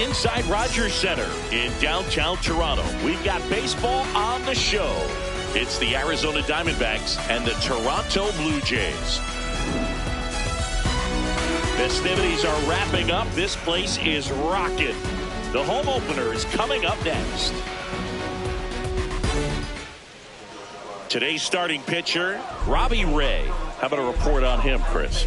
inside Rogers Center in downtown Toronto. We've got baseball on the show. It's the Arizona Diamondbacks and the Toronto Blue Jays. Festivities are wrapping up. This place is rocking. The home opener is coming up next. Today's starting pitcher, Robbie Ray. How about a report on him, Chris?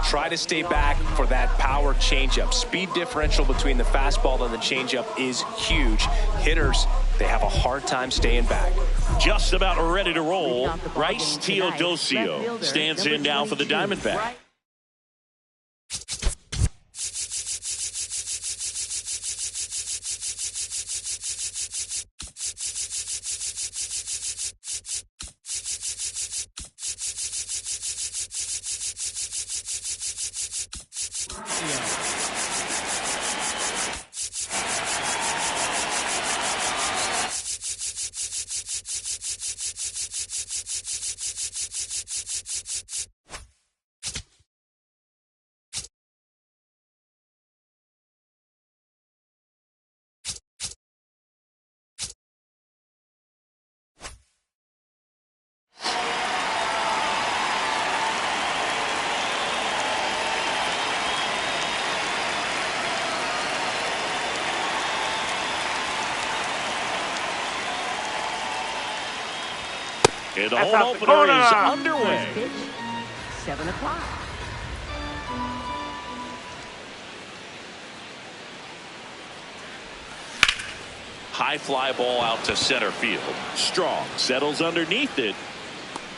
Try to stay back for that power changeup. Speed differential between the fastball and the changeup is huge. Hitters, they have a hard time staying back. Just about ready to roll. Bryce Teodosio stands in now for the Diamondbacks. And the home opener is underway. Pitch, 7 o'clock. High fly ball out to center field. Strong settles underneath it.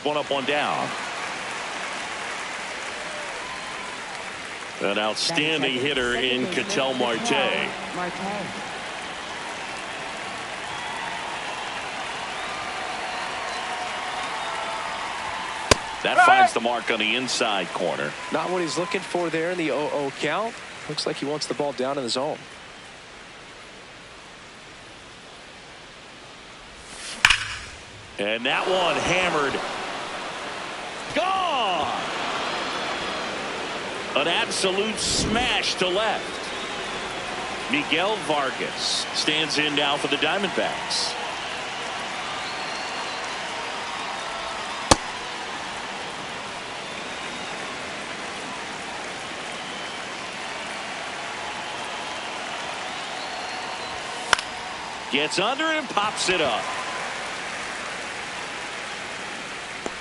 One up, one down. An outstanding hitter in Ketel Marte. That finds the mark on the inside corner. Not what he's looking for there in the 0-0 count. Looks like he wants the ball down in the zone. And that one hammered. Gone! An absolute smash to left. Miguel Vargas stands in now for the Diamondbacks. Gets under it and pops it up.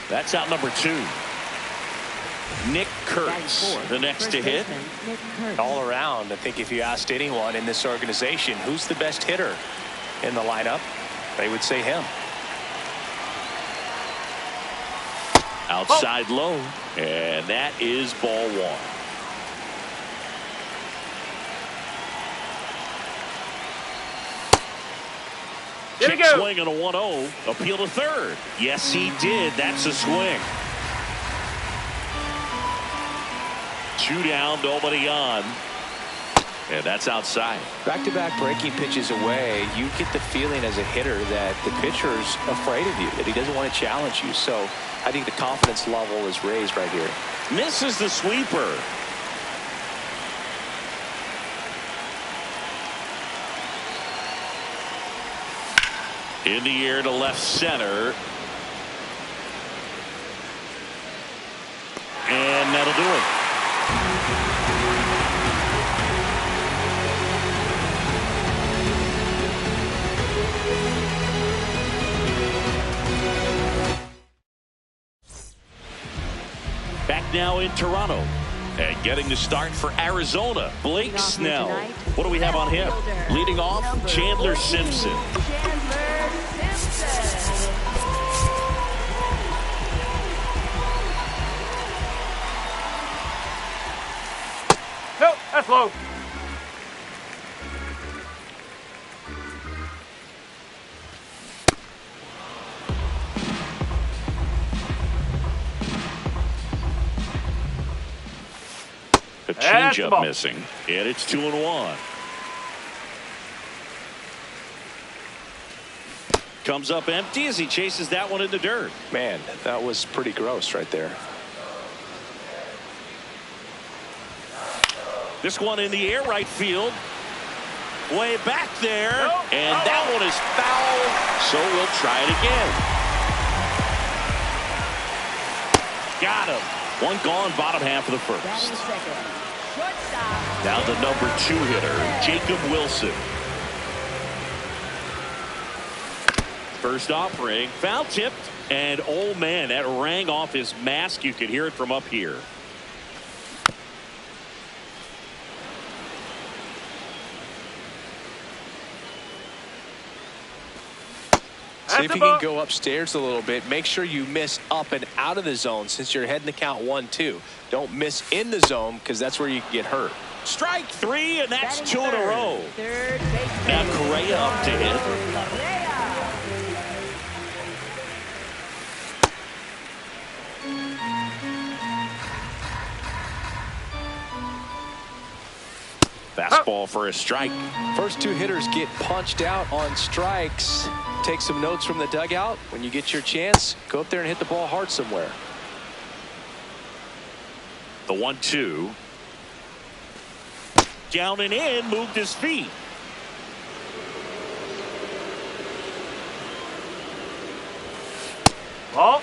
That's out number 2. Nick Kurtz, the next to hit. All around, I think if you asked anyone in this organization who's the best hitter in the lineup, they would say him. Outside low, and that is ball 1. Kick swing and a 1-0. Appeal to third. Yes, he did. That's a swing. 2 down, nobody on. And that's outside. Back-to-back breaking pitches away, you get the feeling as a hitter that the pitcher's afraid of you, that he doesn't want to challenge you. So I think the confidence level is raised right here. Misses the sweeper. In the air to left center. And that'll do it. Back now in Toronto. And getting the start for Arizona, Blake Snell. What do we have on him? Leading off, Chandler Simpson. Nope, that's low. A changeup missing, and it's 2-1. Comes up empty as he chases that one in the dirt. Man, that was pretty gross right there. This one in the air right field. Way back there. And that one is foul. So we'll try it again. Got him. One gone, bottom half of the first. Now the number 2 hitter, Jacob Wilson. First offering, foul tipped, and oh man, that rang off his mask. You could hear it from up here. See if you can go upstairs a little bit. Make sure you miss up and out of the zone since you're heading to count 1-2. Don't miss in the zone because that's where you can get hurt. Strike 3, and that's 2 in a row. Now Correa up to hit. Fastball for a strike. First 2 hitters get punched out on strikes. Take some notes from the dugout. When you get your chance, go up there and hit the ball hard somewhere. The 1-2. Down and in, moved his feet. Ball.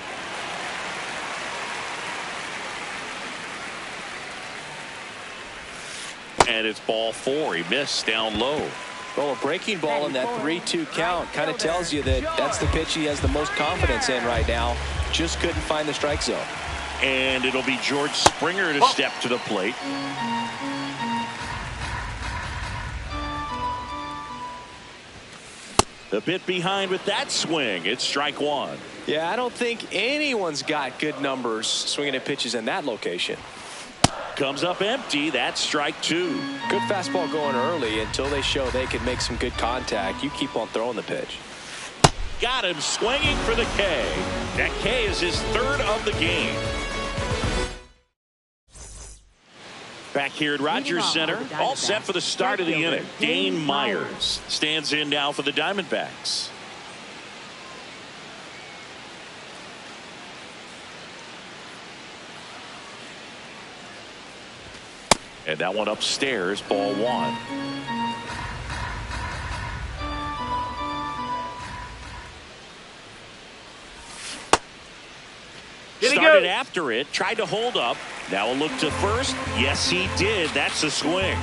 And it's ball 4. He missed down low. Well, a breaking ball in that 3-2 count kind of tells you that that's the pitch he has the most confidence in right now. Just couldn't find the strike zone. And it'll be George Springer to step to the plate. A bit behind with that swing. It's strike 1. Yeah, I don't think anyone's got good numbers swinging at pitches in that location. Comes up empty. That's strike 2. Good fastball going early until they show they can make some good contact. You keep on throwing the pitch. Got him swinging for the K. That K is his 3rd of the game. Back here at Rogers Center, all set for the start of the inning. Dane Myers stands in now for the Diamondbacks. And that one upstairs, ball 1. Started after it, tried to hold up. Now a look to first. Yes, he did. That's a swing.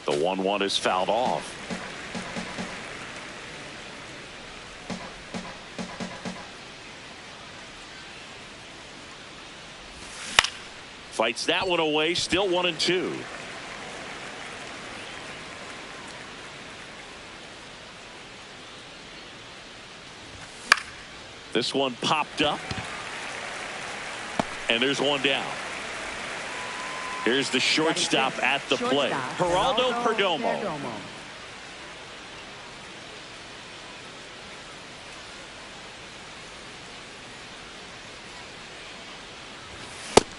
The 1-1 is fouled off. Fights that one away. Still 1-2. This one popped up. And there's one down. Here's the shortstop at the plate. Geraldo Perdomo.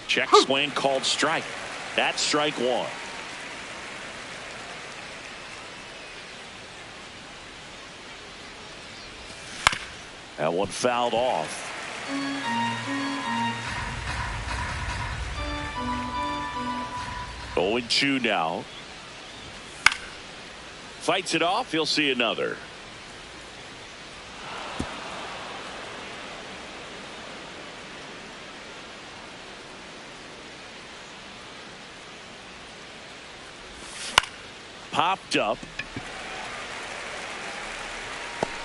Check swing called strike. That's strike 1. That one fouled off. Oh, 0-2 now. Fights it off. He'll see another. Popped up.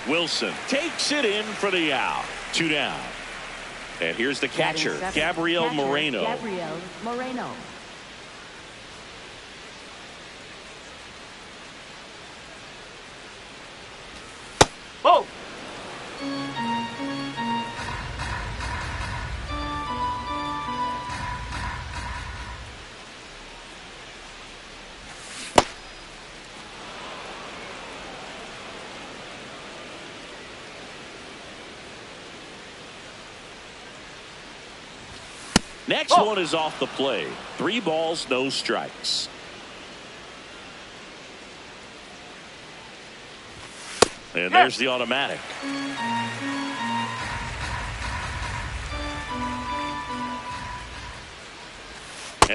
Wilson takes it in for the out. 2 down. And here's the catcher, Gabriel Moreno. Oh! Next one is off the plate. 3 balls, no strikes. And there's the automatic.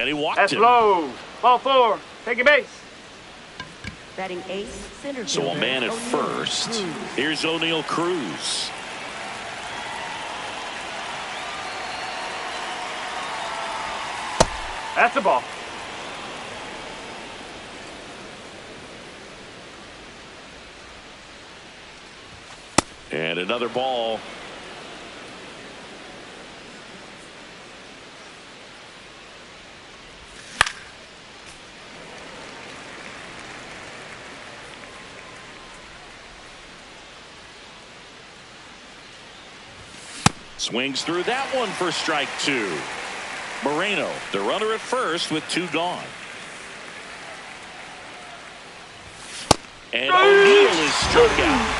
And he walked That's him. low. Ball 4. Take your base. Batting eighth, center So a fielder, man at O'Neal first. Cruz. Here's O'Neal Cruz. That's a ball. And another ball. Swings through that one for strike 2. Moreno, the runner at first with 2 gone. And O'Neal is struck out.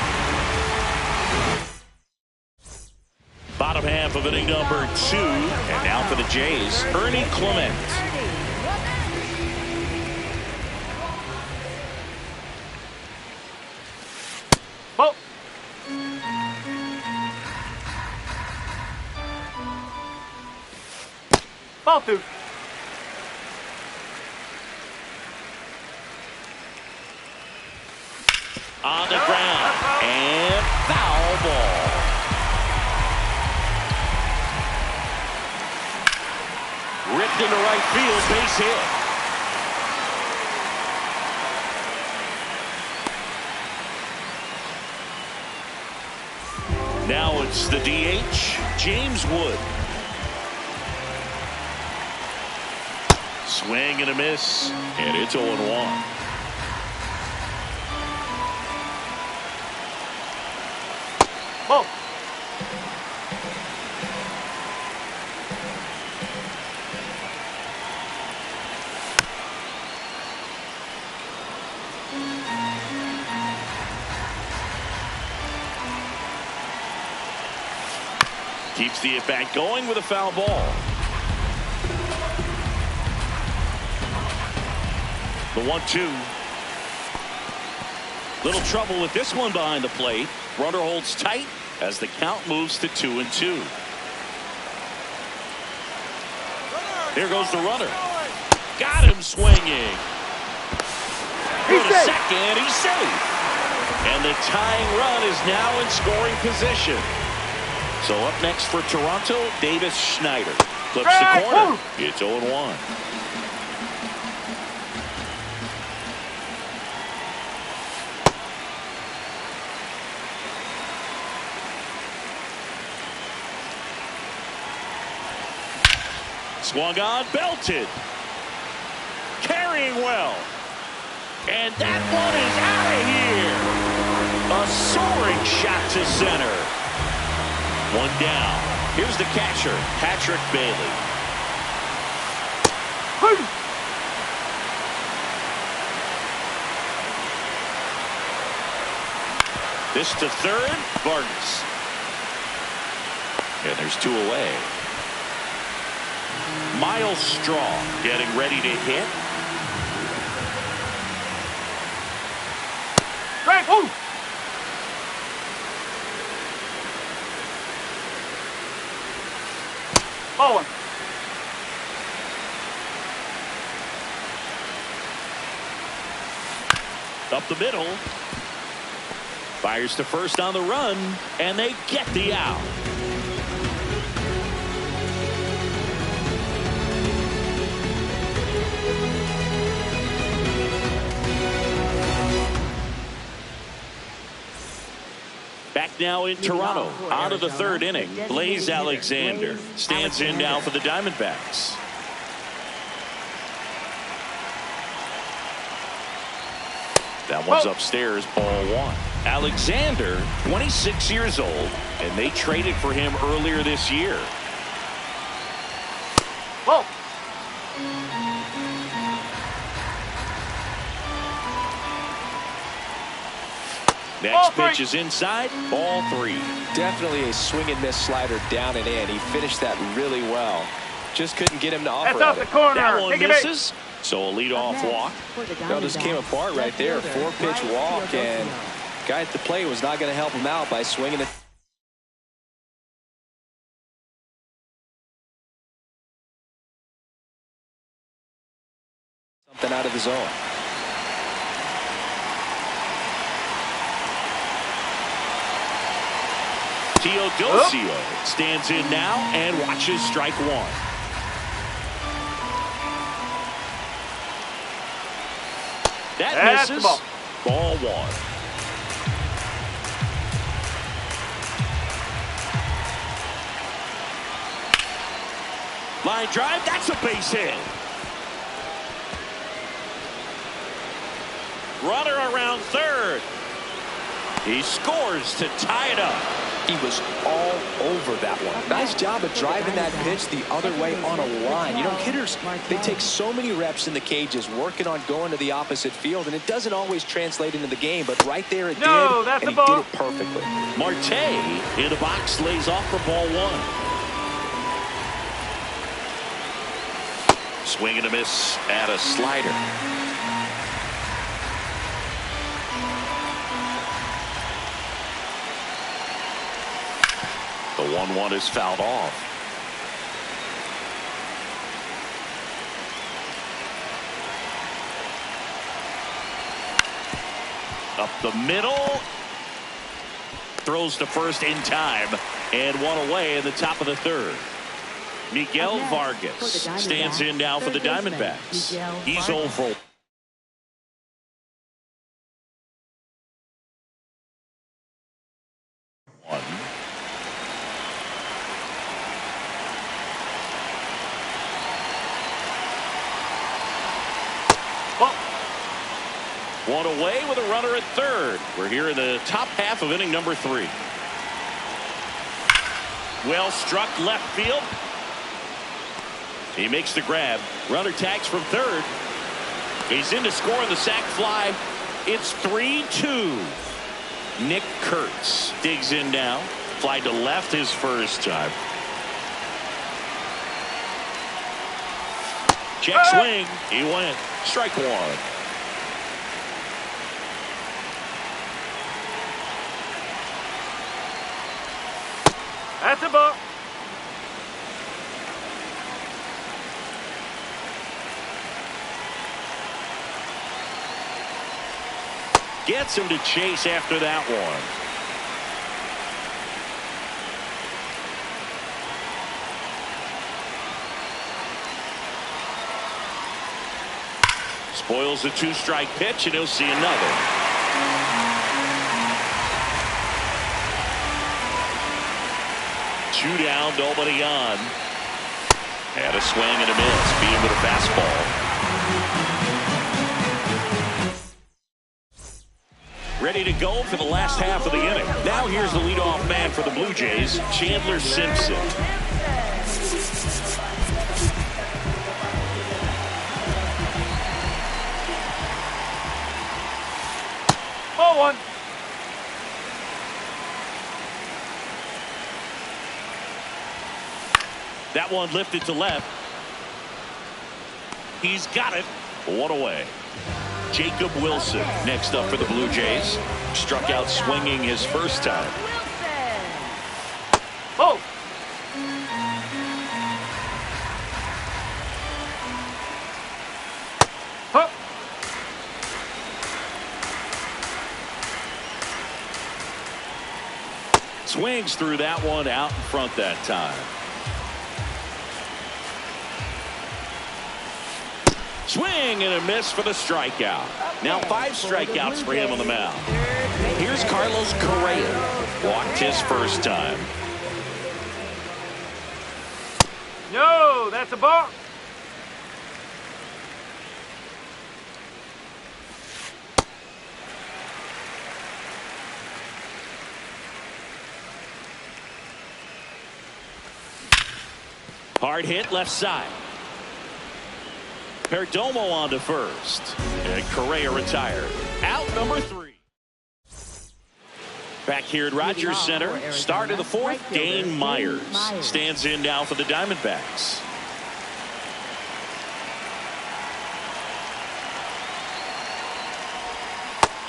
Bottom half of inning number 2. And now for the Jays, Ernie Clement. Ball. Ball 2. On the ground. And foul ball. Ripped into right field, base hit. Now it's the DH, James Wood. Swing and a miss, and it's 0-1. Ball. Keeps the at-bat going with a foul ball. The 1-2. Little trouble with this one behind the plate. Runner holds tight as the count moves to 2-2. Here goes the runner. Got him swinging. He's safe. Second, he's safe. And the tying run is now in scoring position. So up next for Toronto, Davis Schneider. Clips the corner. It's 0-1. Swung on, belted. Carrying well. And that one is out of here. A soaring shot to center. One down. Here's the catcher, Patrick Bailey. This to third, Vargas. And there's 2 away. Miles Straw getting ready to hit. Strike. Woo. Ball 1. Up the middle. Fires to first on the run, and they get the out. Back now in Toronto, out of the 3rd inning, Blaze Alexander stands in now for the Diamondbacks. That one's upstairs, ball 1. Alexander, 26 years old, and they traded for him earlier this year. Ball. Next pitch is inside, ball 3. Definitely a swing and miss slider down and in. He finished that really well. Just couldn't get him to operate. That's off the corner. That one Take it misses. So a leadoff walk. Well, just came apart right there. 4-pitch walk, and guy at the plate was not going to help him out by swinging it. of the zone. Teodosio stands in now and watches strike one. That misses. Ball one. Line drive, that's a base hit. Runner around third. He scores to tie it up. He was all over that one. Nice job of driving that pitch the other way on a line. You know, hitters, they take so many reps in the cages working on going to the opposite field, and it doesn't always translate into the game, but right there it did, and he did it perfectly. Marte in the box lays off for ball one. Swing and a miss at a slider. The 1-1 is fouled off. Up the middle. Throws to first in time. And one away in the top of the third. Miguel Vargas stands in now for the Diamondbacks. He's 0 for 1. One away with a runner at third. We're here in the top half of inning number 3. Well struck left field. He makes the grab. Runner tags from third. He's in to score the sac fly. It's 3-2. Nick Kurtz digs in now. Fly to left his first time. Check swing. He went. Strike one. That's a ball. Gets him to chase after that one. Spoils the 2-strike pitch, and he'll see another. Two down, nobody on. Had a swing and a miss. Beat him with a fastball. Ready to go for the last half of the inning. Now here's the leadoff man for the Blue Jays, Chandler Simpson. Ball one. That one lifted to left. He's got it. One away. Jacob Wilson next up for the Blue Jays. Struck out swinging his first time. Oh. Huh. Swings through that one out in front that time. Swing and a miss for the strikeout. Now 5 strikeouts for him on the mound. Here's Carlos Correa. Walked his first time. No, that's a ball. Hard hit left side. Perdomo on to first. And Correa retired. Out number 3. Back here at Rogers Center. Start of the 4th. Dane Myers stands in now for the Diamondbacks.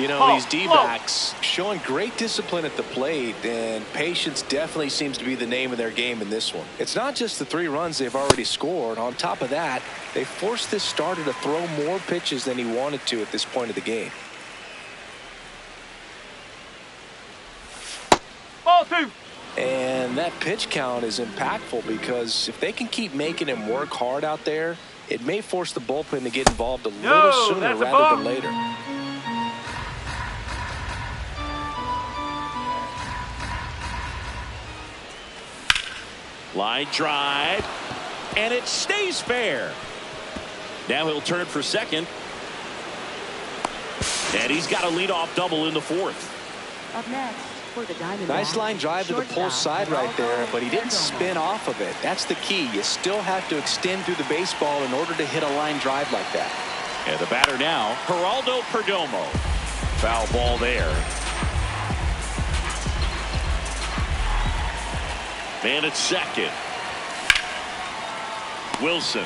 You know, these D-backs showing great discipline at the plate, and patience definitely seems to be the name of their game in this one. It's not just the 3 runs they've already scored. On top of that, they forced this starter to throw more pitches than he wanted to at this point of the game. Ball 2. And that pitch count is impactful because if they can keep making him work hard out there, it may force the bullpen to get involved a little sooner rather than later. Line drive, and it stays fair. Now he'll turn for second. And he's got a leadoff double in the 4th. Up next for the Diamondbacks. Nice line drive to the pull side right there, but he didn't spin off of it. That's the key. You still have to extend through the baseball in order to hit a line drive like that. And the batter now, Geraldo Perdomo. Foul ball there. Man at second. Wilson.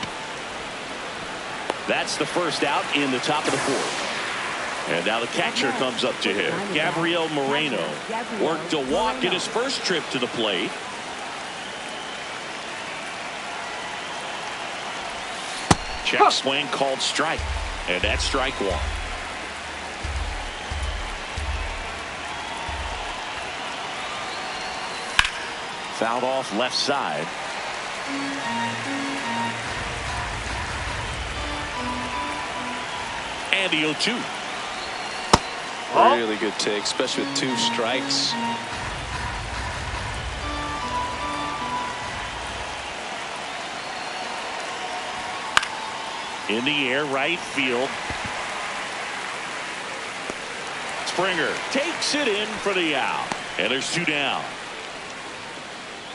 That's the first out in the top of the 4th. And now the catcher comes up to him. Gabriel Moreno worked a walk in his first trip to the plate. Check swing called strike. And that's strike 1. Fouled off left side. And the 0-2. Really good take, especially with 2 strikes. In the air, right field. Springer takes it in for the out. And there's 2 down.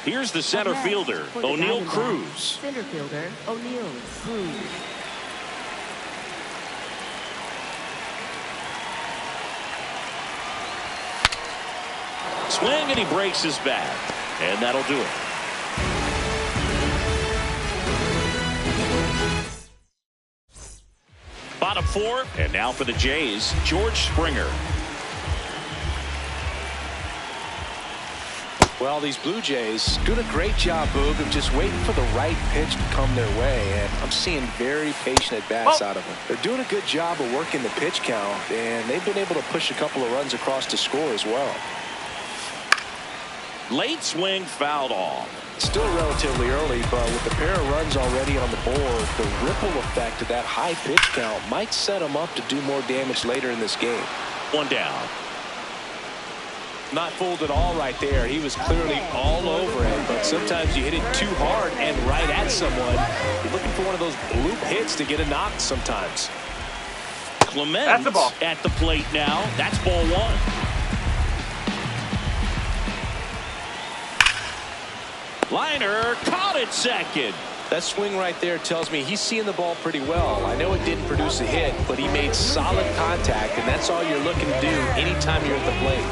Here's the center fielder, O'Neal Cruz. Center fielder, O'Neal Cruz. Swing, and he breaks his bat. And that'll do it. Bottom 4, and now for the Jays, George Springer. Well, these Blue Jays doing a great job, Boog, of just waiting for the right pitch to come their way, and I'm seeing very patient at-bats out of them. They're doing a good job of working the pitch count, and they've been able to push a couple of runs across to score as well. Late swing fouled off. Still relatively early, but with the pair of runs already on the board, the ripple effect of that high pitch count might set them up to do more damage later in this game. 1 down. Not fooled at all right there. He was clearly all over it, but sometimes you hit it too hard and right at someone. You're looking for one of those bloop hits to get a knock sometimes. Clement That's the ball. At the plate now. That's ball 1. Liner caught it second. That swing right there tells me he's seeing the ball pretty well. I know it didn't produce a hit, but he made solid contact, and that's all you're looking to do anytime you're at the plate.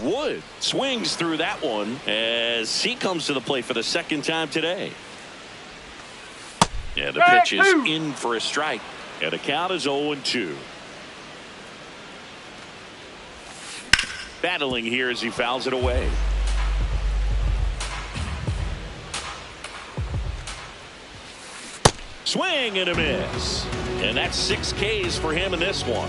Wood swings through that one as he comes to the plate for the 2nd time today. Yeah, the pitch is in for a strike, and the count is 0-2. Battling here as he fouls it away. Swing and a miss. And that's 6 Ks for him in this one.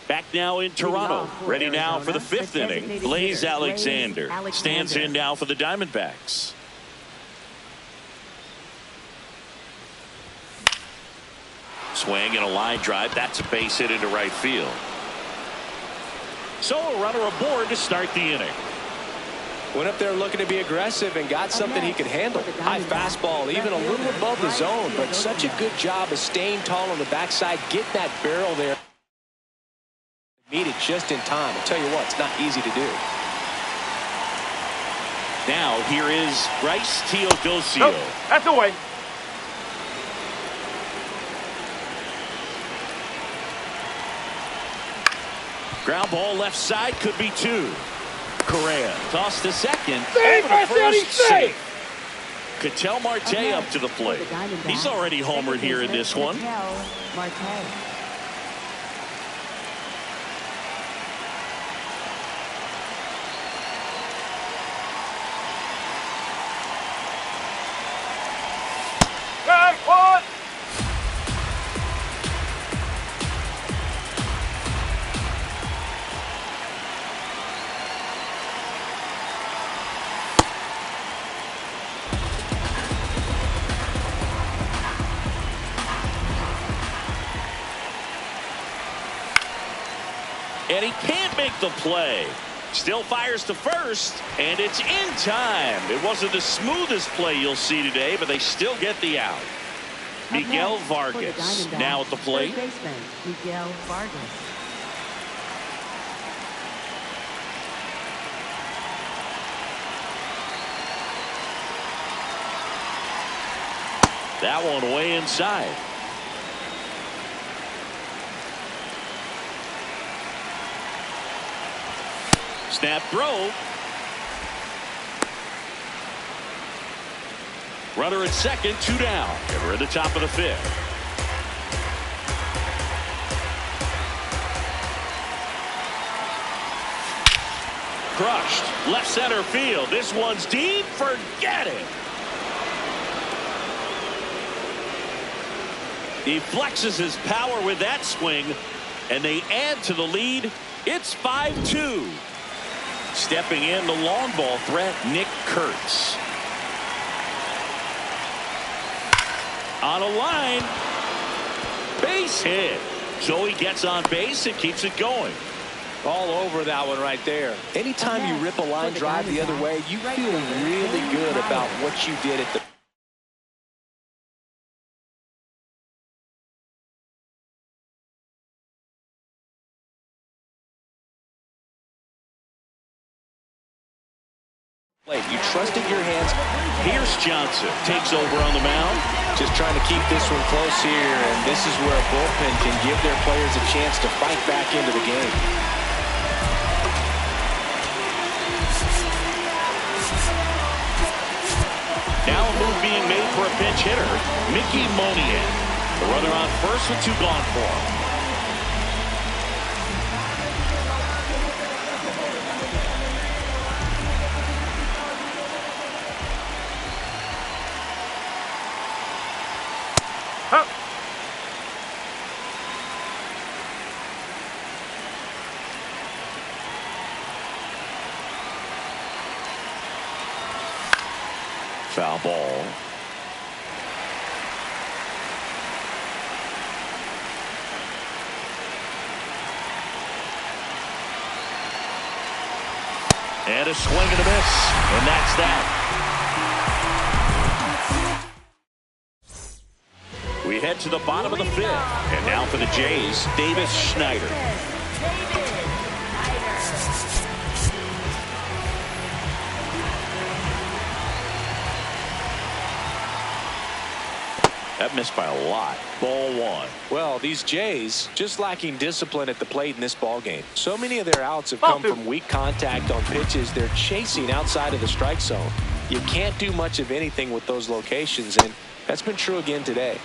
Back now in Toronto. Ready now for the 5th inning. Blaze Alexander stands in now for the Diamondbacks. Swing and a line drive. That's a base hit into right field. So a runner aboard to start the inning. Went up there looking to be aggressive and got something he could handle. High fastball, even a little above the zone, but such a good job of staying tall on the backside, getting that barrel there. Meet it just in time. I'll tell you what, it's not easy to do. Now here is Bryce Teodosio. Nope, that's away. Ground ball left side, could be 2. Correa. Toss to second. Save, Over to first. save. Ketel Marte up to the plate. He's already homered here in this one. Come on. And he can't make the play. Still fires to first, and it's in time. It wasn't the smoothest play you'll see today, but they still get the out. Miguel Vargas now at the plate. Miguel Vargas. That one way inside. Snap throw. Runner at second, 2 down. And we're at the top of the 5th. Crushed. Left center field. This one's deep. Forget it. He flexes his power with that swing, and they add to the lead. It's 5-2. Stepping in the long ball threat, Nick Kurtz. On a line. Base hit. So he gets on base and keeps it going. All over that one right there. Anytime you rip a line drive the other way, you feel really good about what you did at the plate. You trusted your hands. Pierce Johnson takes over on the mound. Just trying to keep this one close here, and this is where a bullpen can give their players a chance to fight back into the game. Now a move being made for a pinch hitter, Mickey Moniak. The runner on first with 2 gone for him. Foul ball. And a swing and a miss. And that's that. We head to the bottom of the 5th. And now for the Jays, Davis Schneider. That missed by a lot. Ball 1. Well, these Jays just lacking discipline at the plate in this ball game. So many of their outs have come from weak contact on pitches they're chasing outside of the strike zone. You can't do much of anything with those locations, and that's been true again today.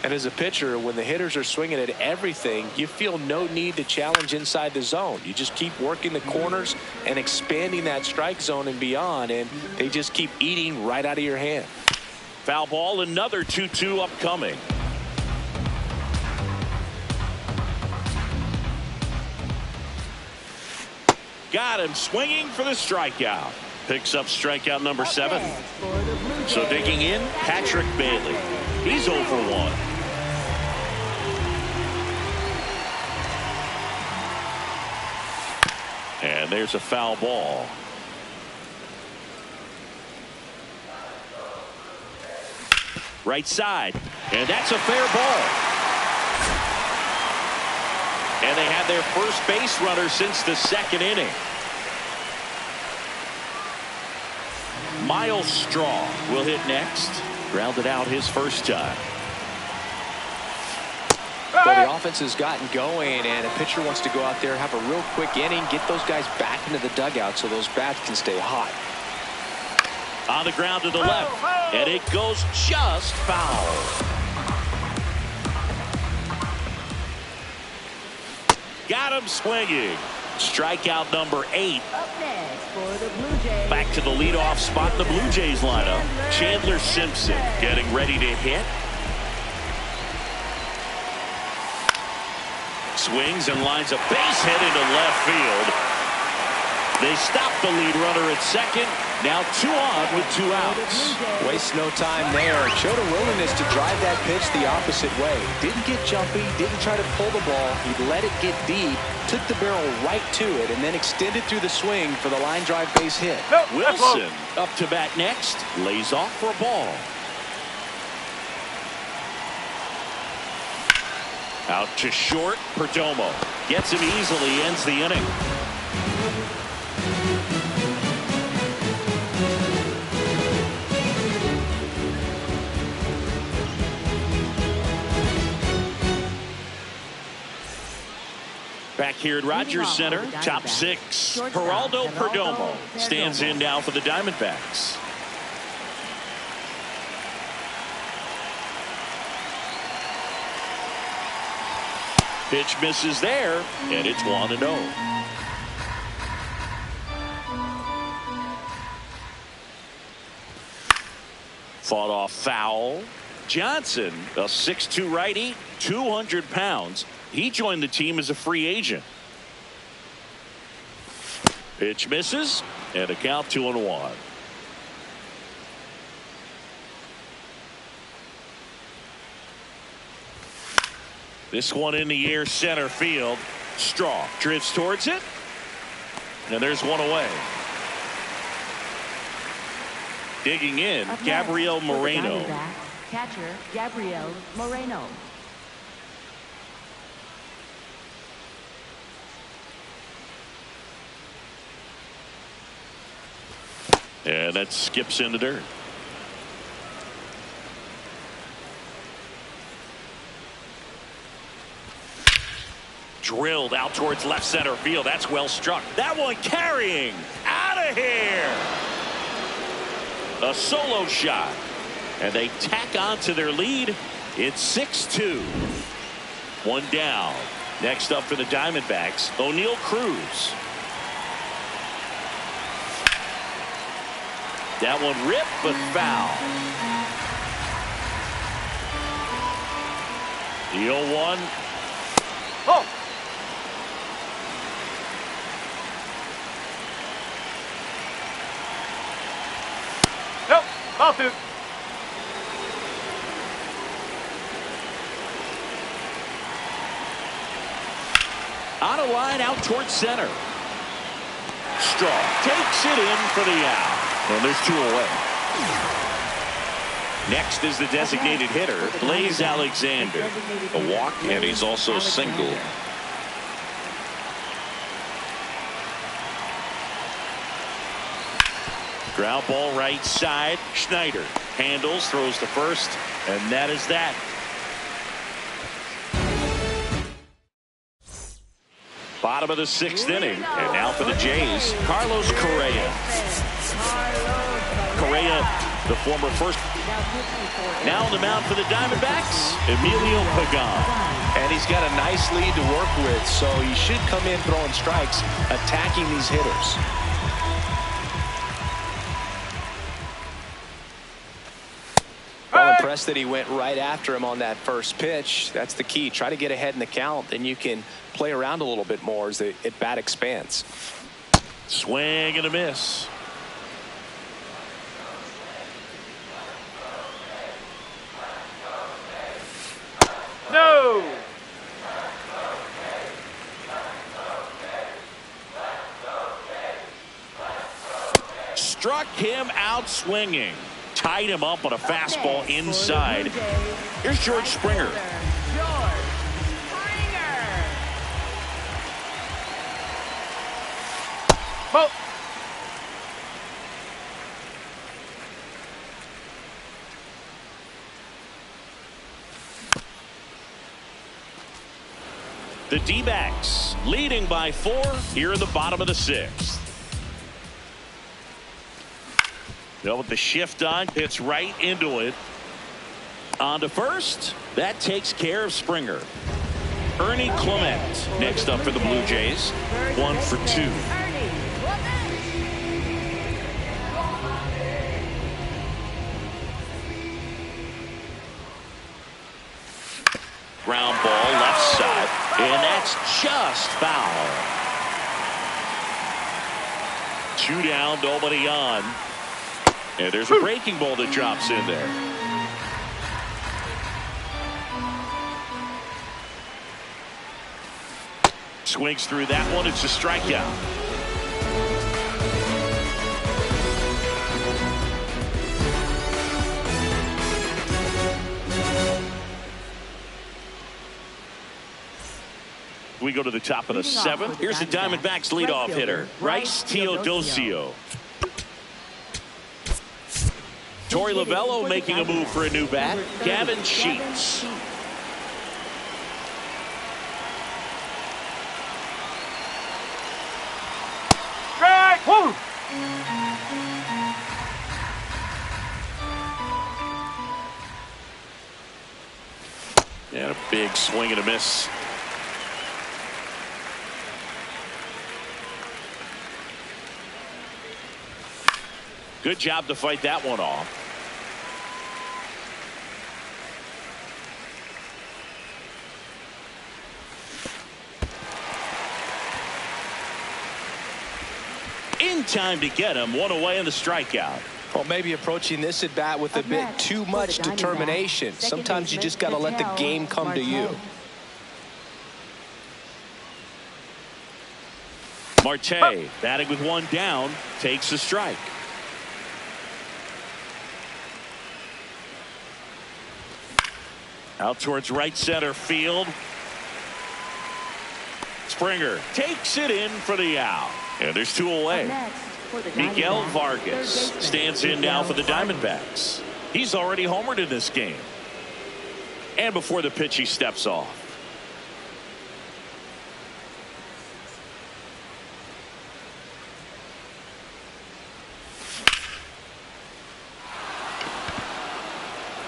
And as a pitcher, when the hitters are swinging at everything, you feel no need to challenge inside the zone. You just keep working the corners and expanding that strike zone and beyond, and they just keep eating right out of your hand. Foul ball, another 2-2 upcoming. Got him swinging for the strikeout. Picks up strikeout number 7. So digging in, Patrick Bailey. He's 0 for 1. And there's a foul ball. Right side, and that's a fair ball. And they had their first base runner since the 2nd inning. Miles Straw will hit next. Grounded out his first time. Well, the offense has gotten going, and a pitcher wants to go out there, have a real quick inning, get those guys back into the dugout so those bats can stay hot. On the ground to the left, and it goes just foul. Got him swinging. Strikeout number 8. Up next for the Blue Jays. Back to the leadoff spot in the Blue Jays lineup. Chandler Simpson getting ready to hit. Swings and lines a base hit into left field. They stop the lead runner at second. Now 2 on with 2 outs. Waste no time there. Showed a willingness to drive that pitch the opposite way. Didn't get jumpy, didn't try to pull the ball. He let it get deep, took the barrel right to it, and then extended through the swing for the line drive base hit. Wilson up to bat next. Lays off for a ball. Out to short. Perdomo gets him easily. Ends the inning. Back here at Rogers Center, top 6. Geraldo Perdomo stands in now for the Diamondbacks. Pitch misses there, and it's 1-0. Fought off foul. Johnson, a 6'2" righty, 200 pounds. He joined the team as a free agent. Pitch misses, and a count 2-1. This one in the air, center field. Straw drifts towards it, and there's one away. Digging in, Gabriel Moreno. Catcher Gabriel Moreno. And that skips in the dirt. Drilled out towards left center field. That's well struck. That one carrying out of here. A solo shot. And they tack on to their lead. It's 6-2. 1 down. Next up for the Diamondbacks, O'Neal Cruz. That one ripped, but foul. The 0-1. Oh! Nope, ball 2. On a line out towards center. Straw takes it in for the out. And there's 2 away. Next is the designated hitter, Blaze Alexander. A walk, and he's also single. Ground ball right side. Schneider handles, throws to first, and that is that. Bottom of the 6th inning, and now for the Jays, Carlos Correa. Correa, the former first. Now on the mound for the Diamondbacks, Emilio Pagan. And he's got a nice lead to work with, so he should come in throwing strikes, attacking these hitters. Well, impressed that he went right after him on that first pitch. That's the key. Try to get ahead in the count, then you can play around a little bit more as the at-bat expands. Swing and a miss. No! Struck him out swinging. Tied him up on a fastball inside. Here's George Springer. Ball. The D-backs leading by 4 here in the bottom of the 6th. Now with the shift on, hits right into it. On to first. That takes care of Springer. Ernie Clement next up for the Blue Jays. 1 for 2. Ground ball left side, and that's just foul. 2 down, nobody on. And there's a breaking ball that drops in there. Swings through that one. It's a strikeout. We go to the top of the 7th. Here's the Diamondbacks leadoff hitter, Bryce Teodosio. Torey Lovullo making a move for a new bat. Gavin Sheets. Strike. Woo. And a big swing and a miss. Good job to fight that one off. In time to get him. 1 away in the strikeout. Well, maybe approaching this at bat with a bit too much determination. Sometimes you just got to let the game come to you. Marte batting with 1 down, takes a strike. Out towards right center field. Springer takes it in for the out. And there's 2 away. Miguel Vargas stands in now for the Diamondbacks. He's already homered in this game. And before the pitch, he steps off.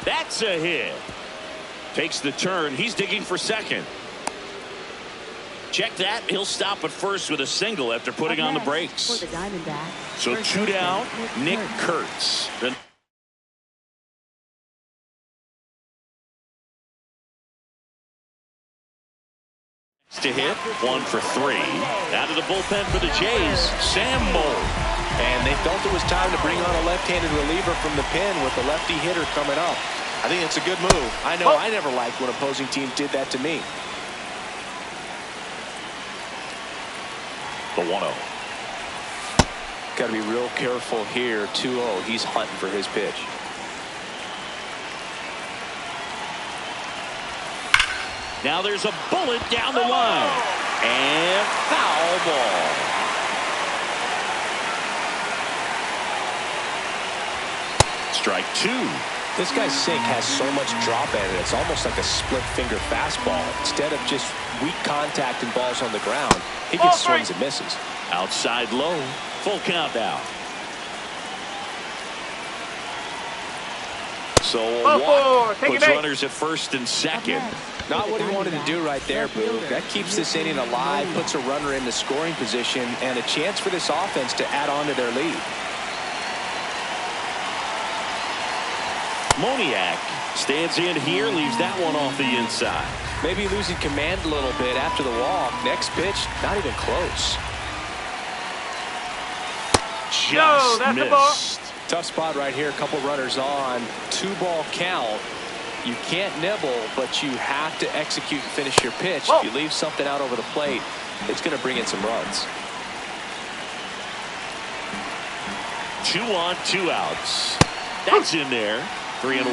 That's a hit. Takes the turn. He's digging for second. Check that. He'll stop at first with a single after putting on the brakes. So 2 down. Nick Kurtz. To hit. 1 for 3. Out of the bullpen for the Jays, Sam Mold. And they felt it was time to bring on a left-handed reliever from the pen with a lefty hitter coming up. I think it's a good move. I know I never liked when opposing teams did that to me. The 1-0. Got to be real careful here. 2-0. He's hunting for his pitch. Now there's a bullet down the line. And foul ball. Strike 2. This guy's sink has so much drop in it. It's almost like a split finger fastball. Instead of just weak contact and balls on the ground, he gets swings and misses. Outside low. Full count now. So a walk puts runners at first and second. Not what he wanted to do right there, Boo. That keeps this inning alive, puts a runner in the scoring position, and a chance for this offense to add on to their lead. Moniak stands in here, leaves that one off the inside. Maybe losing command a little bit after the walk. Next pitch, not even close. Just missed. Tough spot right here. A couple runners on. 2-ball count. You can't nibble, but you have to execute and finish your pitch. If you leave something out over the plate, it's going to bring in some runs. 2 on, 2 outs. That's in there. 3-1.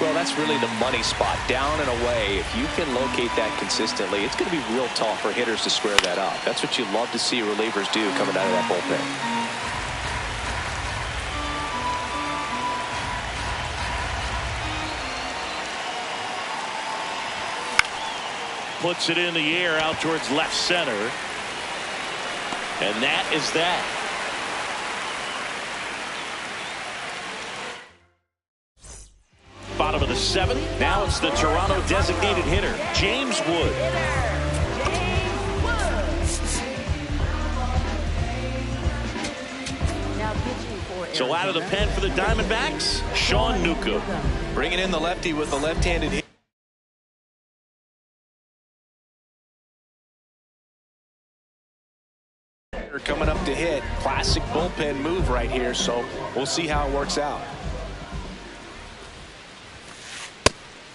Well, that's really the money spot. Down and away. If you can locate that consistently, it's going to be real tough for hitters to square that up. That's what you love to see relievers do coming out of that bullpen. puts it in the air out towards left center. And that is that. Bottom of the 7th. Now it's the Toronto designated hitter, James Wood. So out of the pen for the Diamondbacks, Sean Newcomb. Bringing in the lefty with the left-handed hit. Coming up to hit. Classic bullpen move right here, so we'll see how it works out.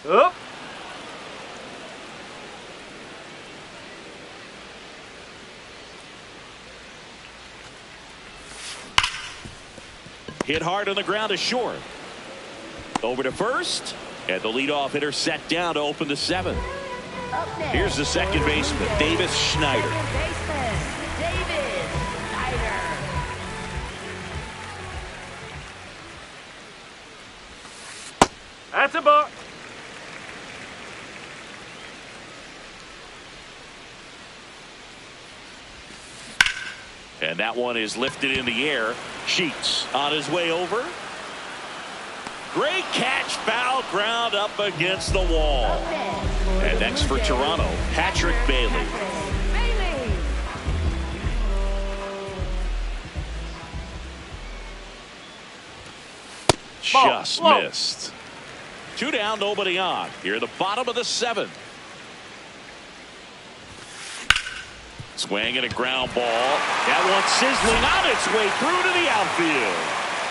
Up. Hit hard on the ground to short. Over to first. And the leadoff hitter set down to open the 7th. Here's the second baseman, Davis Schneider. That's a ball. And that one is lifted in the air. Sheets on his way over. Great catch, foul ground up against the wall. And next for Toronto, Patrick Bailey. Just missed. 2 down, nobody on. Here at the bottom of the 7th. Swing and a ground ball. That one sizzling on its way through to the outfield.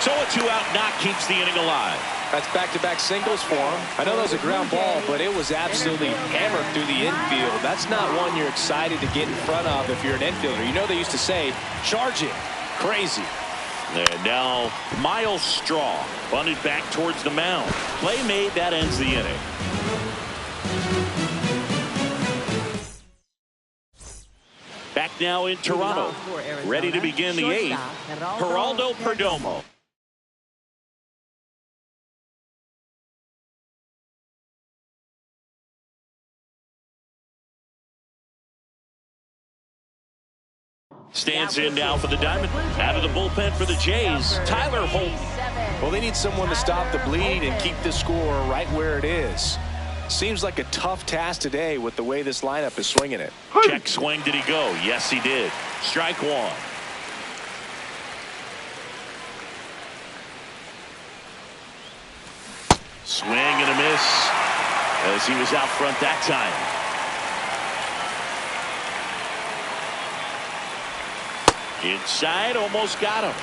So a 2-out knock keeps the inning alive. That's back-to-back singles for him. I know that was a ground ball, but it was absolutely hammered through the infield. That's not one you're excited to get in front of if you're an infielder. You know they used to say, charge it. Crazy. And now Miles Straw bunted back towards the mound. Play made, that ends the inning. Back now in Toronto. Ready to begin the 8th. Geraldo Perdomo. Stands in now for the Diamondbacks. Out of the bullpen for the Jays, Tyler Holton. Well, they need someone to stop the bleed and keep the score right where it is. Seems like a tough task today with the way this lineup is swinging it. Check swing. Did he go? Yes, he did. Strike 1. Swing and a miss as he was out front that time. Inside, almost got him.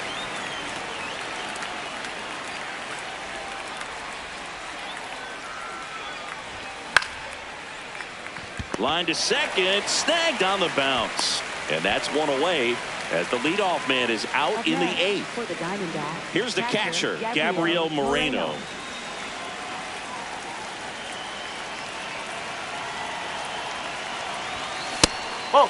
Line to second, snagged on the bounce. And that's one away as the leadoff man is out in the 8th. Here's the catcher, Gabriel Moreno. Oh.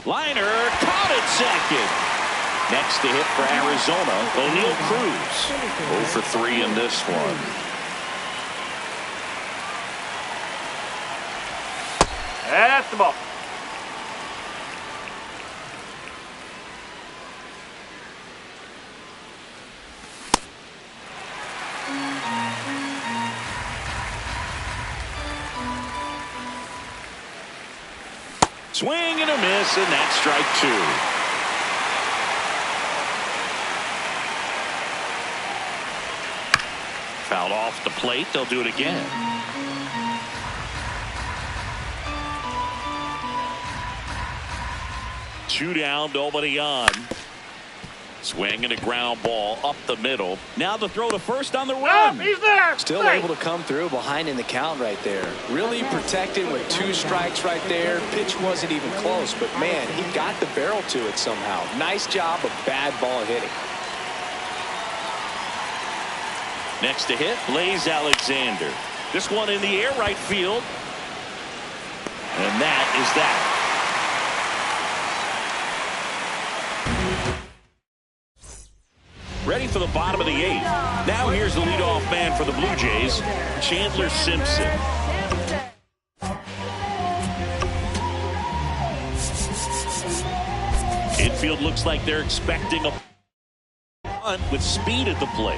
Liner caught at second. Next to hit for Arizona, O'Neal Cruz. 0 for 3 in this one. That's the ball. Swing and a miss, and that's strike 2. Fouled off the plate. They'll do it again. Two down, nobody on. Swing and a ground ball up the middle. Now the throw to first on the run. He's there. Still able to come through behind in the count right there. Really protected with 2 strikes right there. Pitch wasn't even close, but man, he got the barrel to it somehow. Nice job of bad ball hitting. Next to hit, Blaze Alexander. This one in the air, right field. And that is that. Ready for the bottom of the 8th. Now here's the leadoff man for the Blue Jays, Chandler Simpson. Infield looks like they're expecting a bunt with speed at the plate.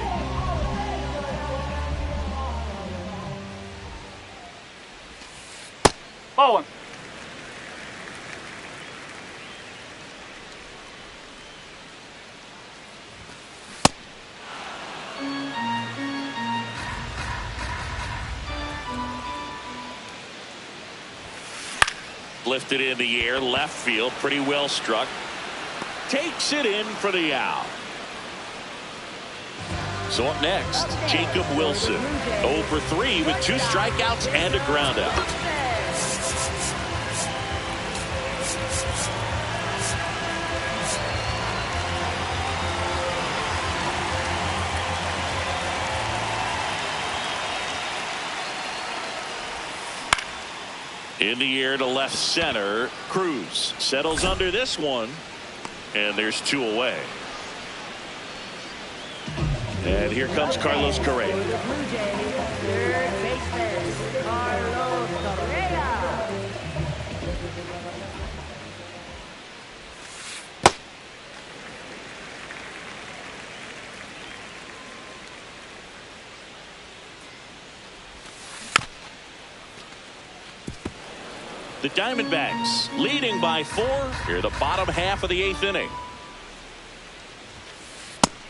Ball one. Lifted in the air, left field, pretty well struck. Takes it in for the out. So up next, Jacob Wilson. 0 for 3 with 2 strikeouts and a ground out. In the air to left center. Cruz settles under this one. And there's 2 away. And here comes Carlos Correa. For the Blue Jays, third baseman, Carlos Correa. The Diamondbacks leading by 4 here the bottom half of the 8th inning.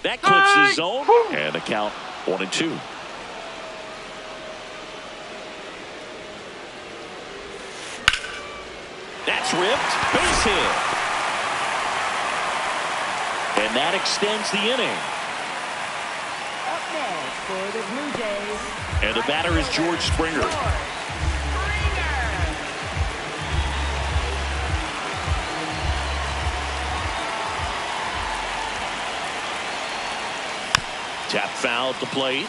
That clips the zone and the count 1-2. That's ripped, base hit. And that extends the inning. Up next for the Blue Jays. And the batter is George Springer. Tap foul at the plate.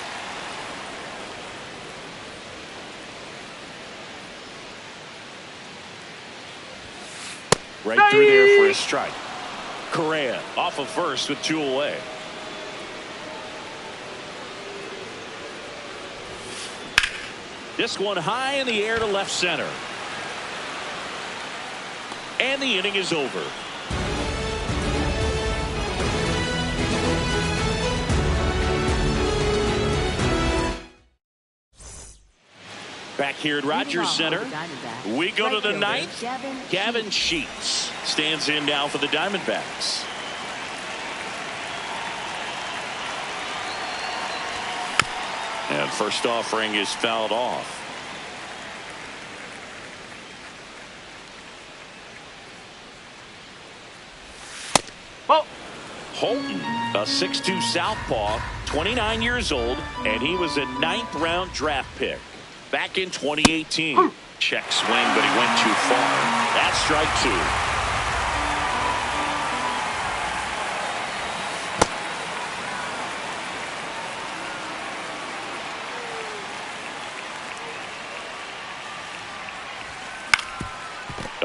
Right through there for a strike. Correa off of first with 2 away. This one high in the air to left center. And the inning is over. Back here at Rogers Center, we go to the 9th. Gavin Sheets stands in now for the Diamondbacks. And first offering is fouled off. Ball. Holton, a 6'2" southpaw, 29 years old, and he was a 9th round draft pick back in 2018. Check swing, but he went too far. That's strike 2.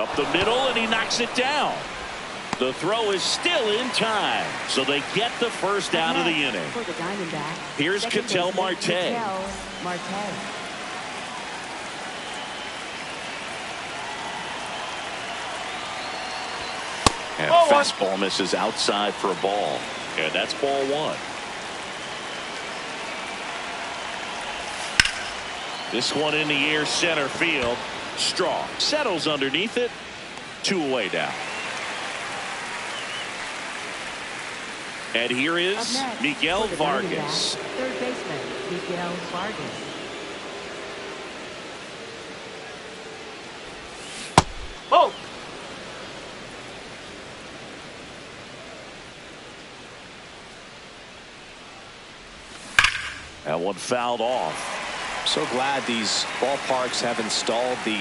Up the middle, and he knocks it down. The throw is still in time, so they get the first out of the inning. For the Diamondbacks, Here's Ketel Marte. And fastball misses outside for a ball. And that's ball 1. This one in the air center field. Strong settles underneath it. 2 away now. And here is Miguel Vargas. Third baseman, Miguel Vargas. Oh! That one fouled off. So glad these ballparks have installed the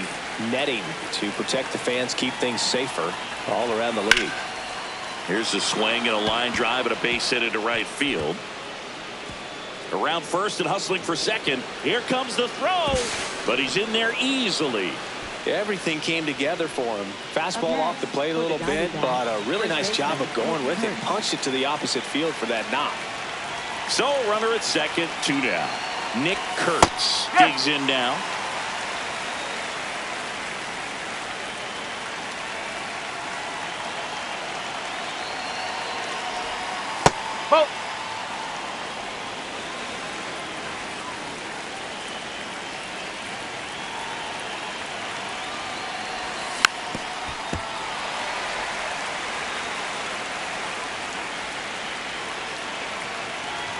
netting to protect the fans, keep things safer all around the league. Here's the swing and a line drive and a base hit into right field. Around first and hustling for second. Here comes the throw, but he's in there easily. Everything came together for him. Fastball off the plate a little bit, but a really nice job of going with it. Punched it to the opposite field for that knock. So runner at second, 2 down. Nick Kurtz digs in now. Ball.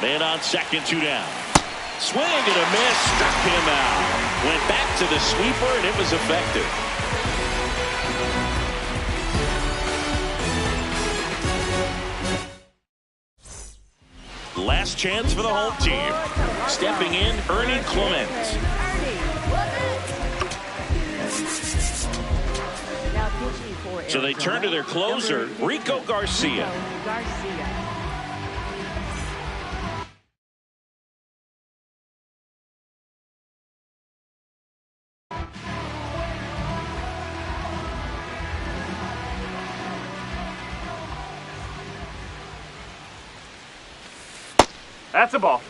Man on second, 2 down. Swing and a miss, struck him out. Went back to the sweeper, and it was effective. Last chance for the home team. Stepping in, Ernie Clement. So they turn to their closer, Rico Garcia. That's a ball.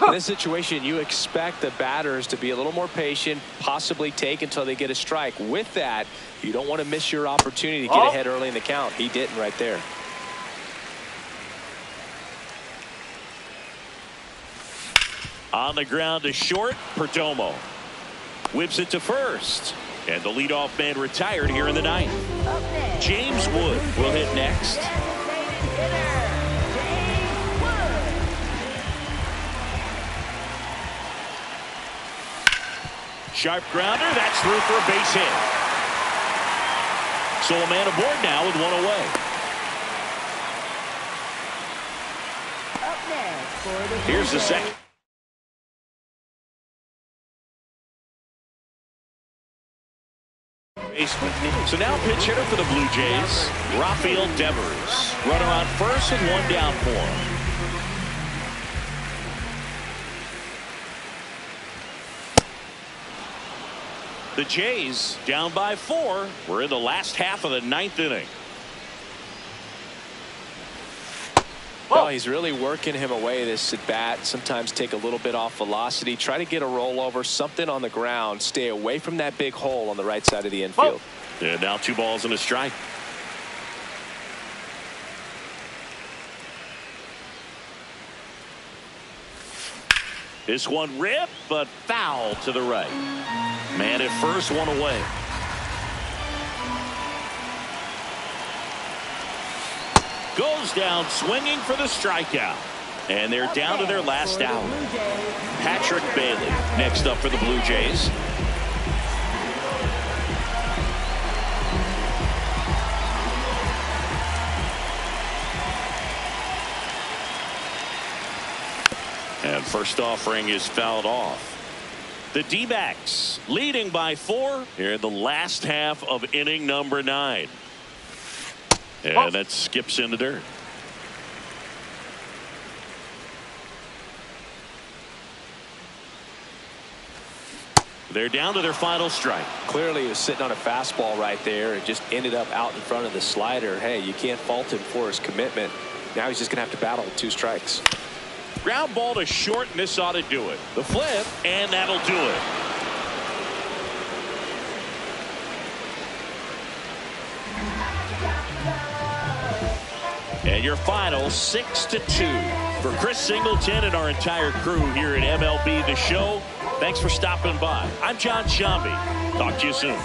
In this situation, you expect the batters to be a little more patient, possibly take until they get a strike. With that, you don't want to miss your opportunity to get ahead early in the count. He didn't right there. On the ground to short, Perdomo. Whips it to first. And the leadoff man retired here in the ninth. James Wood will hit next. Sharp grounder, that's through for a base hit. So a man aboard now with 1 away. Here's the second. So now pitch hitter for the Blue Jays, Rafael Devers. Runner on first and 1 down for him. The Jays down by 4. We're in the last half of the 9th inning. Well, he's really working him away this at bat. Sometimes take a little bit off velocity. Try to get a rollover, something on the ground. Stay away from that big hole on the right side of the infield. And now 2 balls and a strike. This one ripped, but foul to the right. Man at first, 1 away. Goes down swinging for the strikeout. And they're down to their last out. Patrick Bailey next up for the Blue Jays. And first offering is fouled off. The D-backs leading by 4 here in the last half of inning number 9. And that skips into dirt. They're down to their final strike. Clearly he was sitting on a fastball right there and just ended up out in front of the slider. Hey, you can't fault him for his commitment. Now he's just going to have to battle with 2 strikes. Ground ball to short, and this ought to do it. The flip, and that'll do it. And your final 6-2 for Chris Singleton and our entire crew here at MLB The Show. Thanks for stopping by. I'm John Shambi. Talk to you soon.